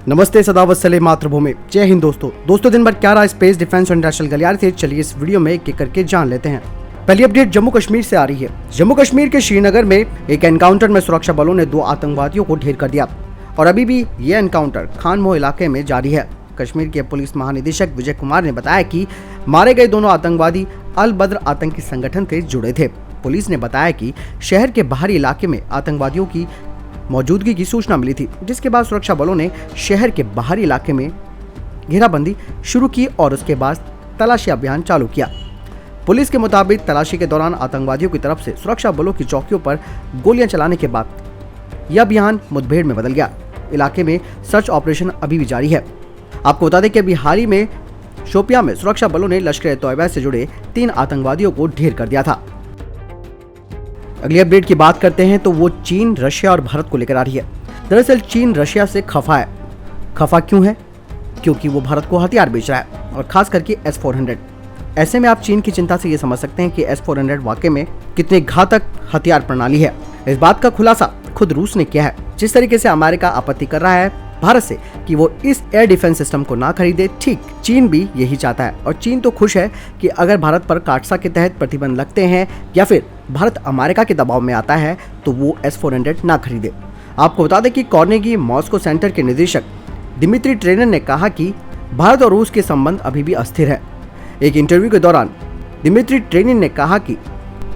नमस्ते, सदावत्सले मातृभूमि, जय हिंद दोस्तों दिन भर क्या रहा स्पेस डिफेंस और इंटरनेशनल गलियारे थे, चलिए इस वीडियो में एक करके जान लेते हैं। पहली अपडेट जम्मू कश्मीर से आ रही है। जम्मू कश्मीर के श्रीनगर में एक एनकाउंटर में सुरक्षा बलों ने 2 आतंकवादियों को ढेर कर दिया और अभी भी ये एनकाउंटर खानमोह इलाके में जारी है। कश्मीर के पुलिस महानिदेशक विजय कुमार ने बताया कि मारे गए दोनों आतंकवादी अल बद्र आतंकी संगठन से जुड़े थे। पुलिस ने बताया कि शहर के बाहरी इलाके में आतंकवादियों की मौजूदगी की सूचना मिली थी, जिसके बाद सुरक्षा बलों ने शहर के बाहरी इलाके में घेराबंदी शुरू की और उसके बाद तलाशी अभियान चालू किया। पुलिस के मुताबिक तलाशी के दौरान आतंकवादियों की तरफ से सुरक्षा बलों की चौकियों पर गोलियां चलाने के बाद यह अभियान मुठभेड़ में बदल गया। इलाके में सर्च ऑपरेशन अभी भी जारी है। आपको बता दें कि अभी हाल ही में शोपियां में सुरक्षा बलों ने लश्कर-ए-तोयबा से जुड़े 3 आतंकवादियों को ढेर कर दिया था। अगली अपडेट की बात करते हैं तो वो चीन, रशिया और भारत को लेकर आ रही है। दरअसल चीन रशिया से खफा है। खफा क्यों है? क्योंकि वो भारत को हथियार बेच रहा है और खास करके S-400। ऐसे में आप चीन की चिंता से ये समझ सकते हैं कि S-400 वाकई में कितने घातक हथियार प्रणाली है। इस बात का खुलासा खुद रूस ने किया है। जिस तरीके से अमेरिका आपत्ति कर रहा है भारत से कि वो इस एयर डिफेंस सिस्टम को ना खरीदे, ठीक चीन भी यही चाहता है। और चीन तो खुश है कि अगर भारत पर काटसा के तहत प्रतिबंध लगते हैं या फिर भारत अमेरिका के दबाव में आता है तो वो S-400 ना खरीदे। आपको बता दें कि कार्नेगी मॉस्को सेंटर के निदेशक दिमित्री ट्रेनर ने कहा कि भारत और रूस के संबंध अभी भी अस्थिर है। एक इंटरव्यू के दौरान दिमित्री ट्रेनर ने कहा कि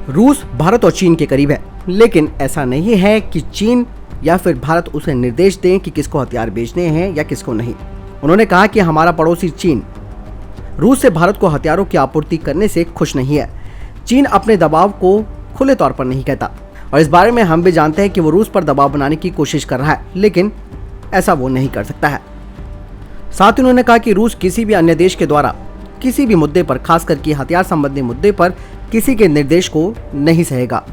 रूस भारत और चीन के करीब है, लेकिन ऐसा नहीं है कि चीन या फिर भारत उसे निर्देश दें कि किसको हथियार बेचने हैं या किसको नहीं। उन्होंने कहा कि हमारा पड़ोसी चीन रूस से भारत को हथियारों की आपूर्ति करने से खुश नहीं है। चीन अपने दबाव को खुले तौर पर नहीं कहता और इस बारे में हम भी जानते हैं कि वो रूस पर दबाव बनाने की कोशिश कर रहा है, लेकिन ऐसा वो नहीं कर सकता है। साथ ही उन्होंने कहा कि रूस किसी भी अन्य देश के द्वारा किसी भी मुद्दे पर, खास करके हथियार संबंधी मुद्दे पर किसी के निर्देश को नहीं सहेगा,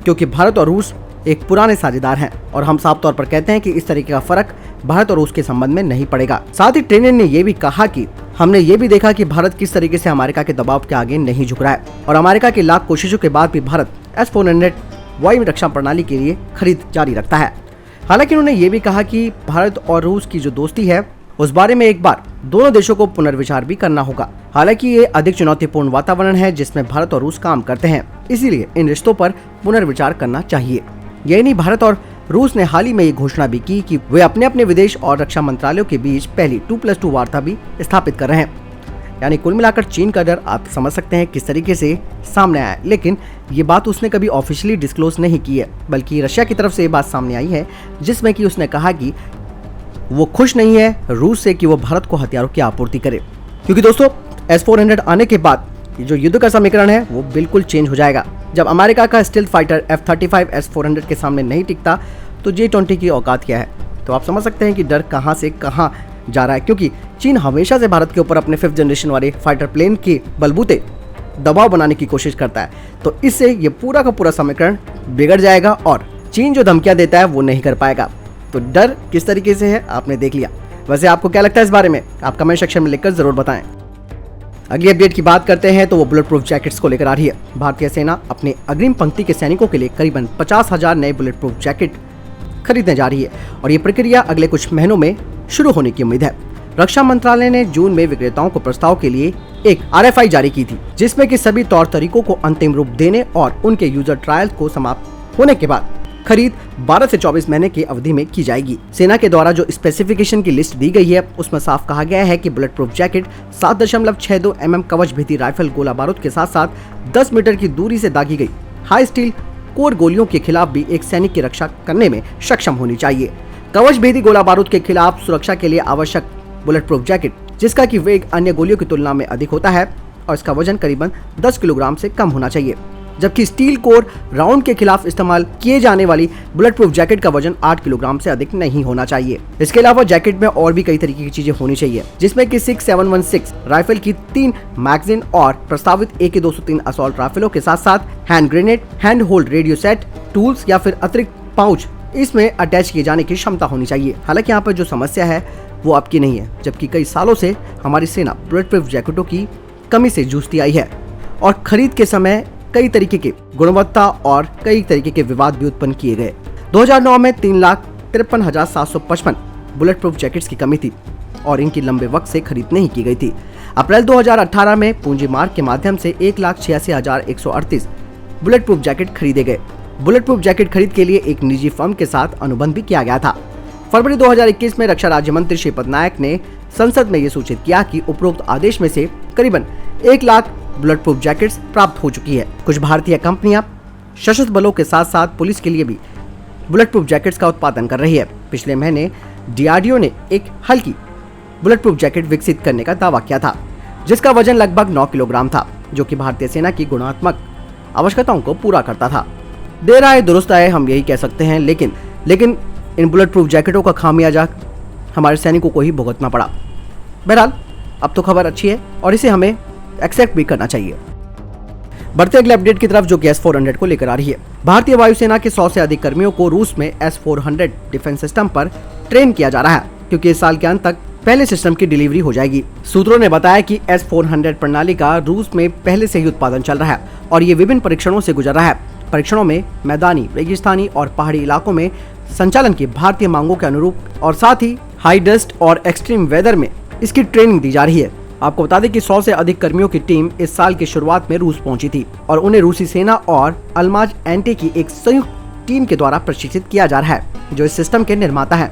क्योंकि भारत और रूस एक पुराने साझेदार हैं और हम साफ तौर पर कहते हैं कि इस तरीके का फर्क भारत और रूस के संबंध में नहीं पड़ेगा। साथ ही ट्रेनर ने यह भी कहा कि हमने ये भी देखा कि भारत किस तरीके से अमेरिका के दबाव के आगे नहीं झुक रहा है और अमेरिका की लाख कोशिशों के बाद भी भारत S-400 वायु रक्षा प्रणाली के लिए खरीद जारी रखता है। हालांकि उन्होंने ये भी कहा कि भारत और रूस की जो दोस्ती है उस बारे में एक बार दोनों देशों को पुनर्विचार भी करना होगा। हालांकि ये अधिक चुनौतीपूर्ण वातावरण है जिसमें भारत और रूस काम करते हैं, इसीलिए इन रिश्तों पर पुनर्विचार करना चाहिए। यही नहीं, भारत और रूस ने हाल ही में ये घोषणा भी की कि वे अपने अपने विदेश और रक्षा मंत्रालयों के बीच पहली 2+2 वार्ता भी स्थापित कर रहे हैं। यानी कुल मिलाकर चीन का डर आप समझ सकते हैं किस तरीके से सामने आया है, लेकिन ये बात उसने कभी ऑफिशियली डिस्क्लोज नहीं की है, बल्कि रशिया की तरफ से ये बात सामने आई है जिसमें कि उसने कहा कि वो खुश नहीं है रूस से कि वो भारत को हथियारों की आपूर्ति करे। क्योंकि दोस्तों S-400 आने के बाद जो युद्ध का समीकरण है वो बिल्कुल चेंज हो जाएगा। जब अमेरिका का स्टील्थ फाइटर F-35 S-400 के सामने नहीं टिकता तो J-20 की औकात क्या है, तो आप समझ सकते हैं कि डर कहां से कहां जा रहा है। क्योंकि चीन हमेशा से भारत के ऊपर अपने 5th जनरेशन वाले फाइटर प्लेन के बलबूते दबाव बनाने की कोशिश करता है, तो इससे ये पूरा का पूरा समीकरण बिगड़ जाएगा और चीन जो धमकियां देता है वो नहीं कर पाएगा। तो डर किस तरीके से है आपने देख लिया। वैसे आपको क्या लगता है इस बारे में, आप कमेंट सेक्शन में लिखकर जरूर बताएं। अगली अपडेट की बात करते हैं तो वो बुलेट प्रूफ जैकेट्स को लेकर आ रही है। भारतीय सेना अपने अग्रिम पंक्ति के सैनिकों के लिए करीबन 50,000 नए बुलेट प्रूफ जैकेट खरीदने जा रही है और ये प्रक्रिया अगले कुछ महीनों में शुरू होने की उम्मीद है। रक्षा मंत्रालय ने जून में विक्रेताओं को प्रस्ताव के लिए एक RFI जारी की थी, जिसमें कि सभी तौर तरीकों को अंतिम रूप देने और उनके यूजर ट्रायल को समाप्त होने के बाद खरीद 12 से 24 महीने की अवधि में की जाएगी। सेना के द्वारा जो स्पेसिफिकेशन की लिस्ट दी गई है उसमें साफ कहा गया है कि बुलेट प्रूफ जैकेट 7.62 mm कवच भेदी राइफल गोला बारूद के साथ साथ 10 मीटर की दूरी से दागी गई हाई स्टील कोर गोलियों के खिलाफ भी एक सैनिक की रक्षा करने में सक्षम होनी चाहिए। कवच भेदी गोला बारूद के खिलाफ सुरक्षा के लिए आवश्यक बुलेट प्रूफ जैकेट, जिसका की वेग अन्य गोलियों की तुलना में अधिक होता है और इसका वजन करीबन 10 किलोग्राम से कम होना चाहिए, जबकि स्टील कोर राउंड के खिलाफ इस्तेमाल किए जाने वाली बुलेट प्रूफ जैकेट का वजन 8 किलोग्राम से अधिक नहीं होना चाहिए। इसके अलावा जैकेट में और भी कई तरीके की चीजें होनी चाहिए, जिसमें कि 6716 राइफल की 3 मैगजीन और प्रस्तावित AK-203 असॉल्ट राइफलों के साथ साथ hand grenade, hand hold radio set, tools या फिर अतिरिक्त पाउच इसमें अटैच किए जाने की क्षमता होनी चाहिए। हालांकि यहाँ पर जो समस्या है वो आपकी नहीं है, जबकि कई सालों से हमारी सेना बुलेट प्रूफ जैकेटों की कमी से जूझती आई है और खरीद के समय कई तरीके के गुणवत्ता और कई तरीके के विवाद भी उत्पन्न किए गए। 2009 में 3,53,755 बुलेट प्रूफ जैकेट्स की कमी थी और इनकी लंबे वक्त से खरीद नहीं की गई थी। अप्रैल 2018 में पूंजी मार्ग के माध्यम से 1,86,138 बुलेट प्रूफ जैकेट खरीदे गए। बुलेट प्रूफ जैकेट खरीद के लिए एक निजी फर्म के साथ अनुबंध भी किया गया था। फरवरी 2021 में रक्षा राज्य मंत्री श्रीपद नायक ने संसद में ये सूचित किया कि उपरोक्त आदेश में से करीबन 1 लाख बुलेट प्रूफ जैकेट्स प्राप्त हो चुकी है। कुछ भारतीय कंपनियां सशस्त्र बलों के साथ साथ पुलिस के लिए भी बुलेट प्रूफ जैकेट्स का उत्पादन कर रही है। पिछले महीने DRDO ने एक हल्की बुलेट प्रूफ जैकेट विकसित करने का दावा किया था, जिसका वजन लगभग 9 किलोग्राम था, जो कि भारतीय सेना की गुणात्मक आवश्यकताओं को पूरा करता था। देर आए दुरुस्त आए, हम यही कह सकते हैं, लेकिन इन बुलेट प्रूफ जैकेटों का खामियाजा हमारे सैनिकों को ही भुगतना पड़ा। बहरहाल अब तो खबर अच्छी है और इसे हमें एक्सेप्ट भी करना चाहिए। बढ़ते अगले अपडेट की तरफ, जो कि S-400 को लेकर आ रही है। भारतीय वायुसेना के 100 से अधिक कर्मियों को रूस में S-400 डिफेंस सिस्टम पर ट्रेन किया जा रहा है, क्योंकि इस साल के अंत तक पहले सिस्टम की डिलीवरी हो जाएगी। सूत्रों ने बताया कि S-400 प्रणाली का रूस में पहले से ही उत्पादन चल रहा है और ये विभिन्न परीक्षणों से गुजर रहा है। परीक्षणों में मैदानी, रेगिस्तानी और पहाड़ी इलाकों में संचालन की भारतीय मांगों के अनुरूप और साथ ही हाई डस्ट और एक्सट्रीम वेदर में इसकी ट्रेनिंग दी जा रही है। आपको बता दें कि 100 से अधिक कर्मियों की टीम इस साल की शुरुआत में रूस पहुंची थी और उन्हें रूसी सेना और अल्माज एंटी की एक संयुक्त टीम के द्वारा प्रशिक्षित किया जा रहा है, जो इस सिस्टम के निर्माता है।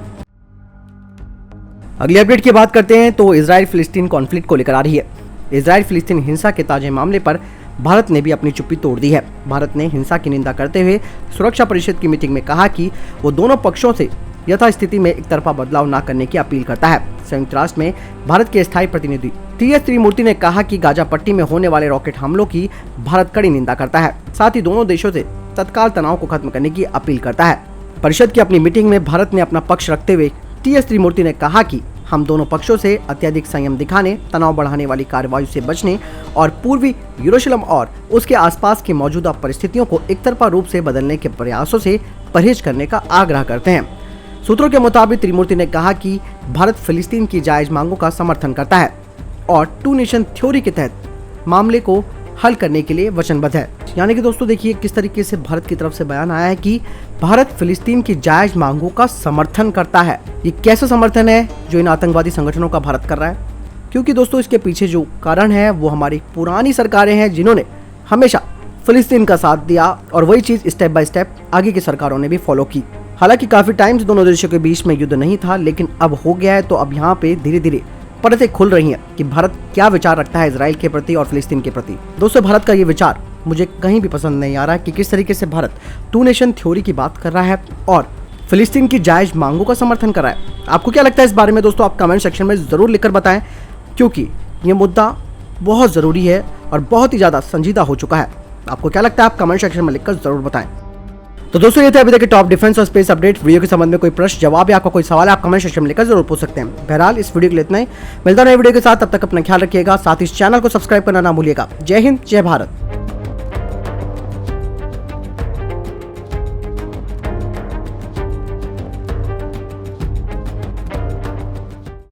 अगली अपडेट की बात करते हैं तो इजराइल फिलिस्तीन कॉन्फ्लिक्ट को लेकर आ रही है। इजराइल फिलिस्तीन हिंसा के ताजे मामले पर भारत ने भी अपनी चुप्पी तोड़ दी है। भारत ने हिंसा की निंदा करते हुए सुरक्षा परिषद की मीटिंग में कहा कि वो दोनों पक्षों से यथास्थिति में एक तरफा बदलाव न करने की अपील करता है। संयुक्त राष्ट्र में भारत के स्थायी प्रतिनिधि TS त्रिमूर्ति ने कहा कि गाजा पट्टी में होने वाले रॉकेट हमलों की भारत कड़ी निंदा करता है, साथ ही दोनों देशों से तत्काल तनाव को खत्म करने की अपील करता है। परिषद की अपनी मीटिंग में भारत ने अपना पक्ष रखते हुए TS त्रिमूर्ति ने कहा कि हम दोनों पक्षों से अत्यधिक संयम दिखाने, तनाव बढ़ाने वाली कार्रवाई से बचने और पूर्वी यरूशलेम और उसके आसपास की मौजूदा परिस्थितियों को एकतरफा रूप से बदलने के प्रयासों से परहेज करने का आग्रह करते हैं। सूत्रों के मुताबिक त्रिमूर्ति ने कहा कि भारत फिलिस्तीन की जायज मांगों का समर्थन करता है और 2 नेशन थ्योरी के तहत मामले को हल करने के लिए वचनबद्ध है। यानी कि दोस्तों देखिए किस तरीके से भारत की तरफ से बयान आया है कि भारत फिलिस्तीन की जायज मांगों का समर्थन करता है। ये कैसा समर्थन है जो इन आतंकवादी संगठनों का भारत कर रहा है? क्योंकि दोस्तों इसके पीछे जो कारण है वो हमारी पुरानी सरकारें हैं, जिन्होंने हमेशा फिलिस्तीन का साथ दिया और वही चीज स्टेप बाय स्टेप आगे की सरकारों ने भी फॉलो की। हालांकि काफी टाइम से दोनों देशों के बीच में युद्ध नहीं था, लेकिन अब हो गया है, तो अब यहाँ पे धीरे धीरे परतें खुल रही हैं कि भारत क्या विचार रखता है इजराइल के प्रति और फिलिस्तीन के प्रति। दोस्तों भारत का ये विचार मुझे कहीं भी पसंद नहीं आ रहा है कि किस तरीके से भारत 2 नेशन थ्योरी की बात कर रहा है और फिलिस्तीन की जायज मांगों का समर्थन कर रहा है। आपको क्या लगता है इस बारे में दोस्तों? आप कमेंट सेक्शन में जरूर लिखकर बताएं, क्योंकि ये मुद्दा बहुत जरूरी है और बहुत ही ज्यादा संजीदा हो चुका है। आपको क्या लगता है? आप कमेंट सेक्शन में लिखकर जरूर बताएं। तो दोस्तों ये थे अभी तक के टॉप डिफेंस और स्पेस अपडेट। वीडियो के संबंध में कोई प्रश्न, जवाब या आपका कोई सवाल है, आप कमेंट सेक्शन में लिखकर जरूर पूछ सकते हैं। बहरहाल इस वीडियो के लिए इतना ही। मिलता है वीडियो के साथ, तब तक अपना ख्याल रखिएगा। साथ ही इस चैनल को सब्सक्राइब करना ना भूलिएगा। जय हिंद, जय भारत।